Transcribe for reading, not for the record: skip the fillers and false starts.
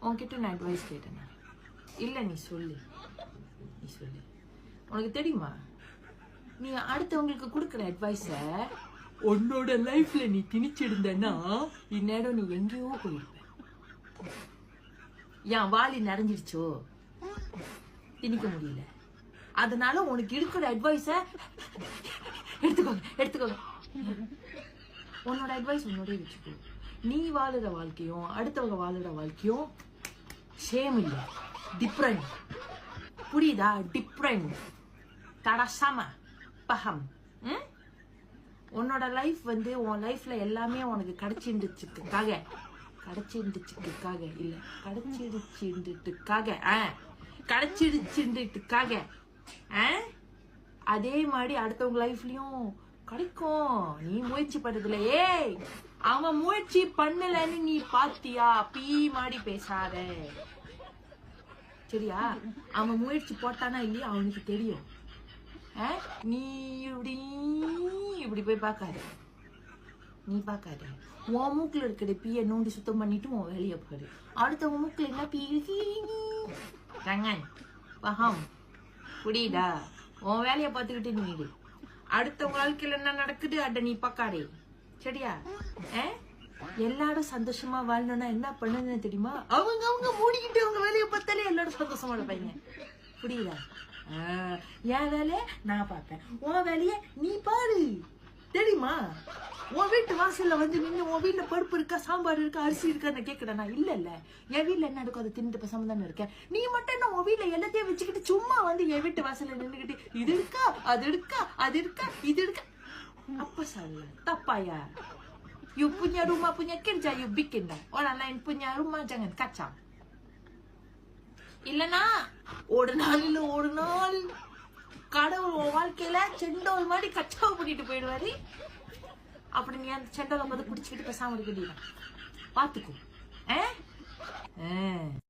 உன்கிட்ட நான் அட்வைஸ் கேட்டேனா? இல்ல, நீ சொல்லு. உனக்கு தெரியுமா, நீ அடுத்தவங்களுக்கு கொடுக்குற அட்வைஸ உன்னோட லைஃப்ல நீ திணிச்சிருந்தன்னா இந்நேரம் நீ எங்கேயோ போயிருப்ப. என் வாலி நிறைஞ்சிருச்சோ, திணிக்க முடியல. அதனால உனக்கு இருக்கிற அட்வைஸ எடுத்துக்கோங்க. உன்னோட அட்வைஸ் உன்னோட வச்சுக்கோ. நீ வாழுற வாழ்க்கையும் அடுத்தவங்க வாழுற வாழ்க்கையும் சேம் இல்ல, டிஃப்ரெண்ட். புரியுதா? டிஃப்ரெண்ட். தடசம பகம். உன்னோட லைஃப் வந்து உன் லைஃப்ல எல்லாமே உனக்கு கிடைச்சிருந்துச்சுக்காக அதே மாதிரி அடுத்தவங்க லைஃப்லயும் கிடைக்கும். நீ முயற்சி பண்றதுல அவன் முயற்சி பண்ணலன்னு நீ பாத்தியா? பீ மாடி பேசாத, சரியா? அவன் முயற்சி போட்டானா இல்லையா அவனுக்கு தெரியும். நீ இப்படி போய் பார்க்காத. நீ பார்க்காத. உன் மூக்குல இருக்கிற பீய நோண்டி சுத்தம் பண்ணிட்டு உன் வேலையை பாரு. அடுத்தவங்க மூக்குல என்ன பீ பகம். புரியுதா? உன் வேலையை பார்த்துக்கிட்டு நீடு. அடுத்தவங்க வாழ்க்கையில என்ன நடக்குது அட நீ பார்க்காதே, சரியா? எல்லாரும் சந்தோஷமா வாழணும்னா என்ன பண்ணணும்னு தெரியுமா? அவங்க மூடிக்கிட்டு அவங்க வேலையை பார்த்தாலே எல்லாரும் சந்தோஷமா இருப்பாங்க. புரியுதா? என் வேலைய நான் பார்ப்பேன், உன் வேலைய நீ பாரு, தெரியுமா? உன் வீட்டு வாசல்ல வந்து நின்று உன் வீட்டுல பருப்பு இருக்கா, சாம்பார் இருக்கா, அரிசி இருக்கான்னு கேட்கறேன். இல்ல என் வீட்டுல என்ன இருக்கும் அதை தின்னுட்டு பேசாம தானே இருக்கேன். நீ மட்டும் என்ன உன் வீட்டுல எல்லாத்தையும் வச்சுக்கிட்டு சும்மா வந்து என் வீட்டு வாசல்ல நின்றுகிட்டு இது இருக்கா, அது இருக்கா, இது இருக்கா. Apa salah? Tak payah. You punya rumah punya kerja, you bikin dah. Orang lain punya rumah jangan kacau. இல்லனா ஒரு நாள் கடவுள் உன் வாழ்க்கையில செண்டோல் மாதிரி கச்சாவை பண்ணிட்டு போயிடுவாரு. அப்படி நீ அந்த செண்டோலை வந்து பிடிச்சிக்கிட்டு பேசாம இருக்க பாத்துக்கோ.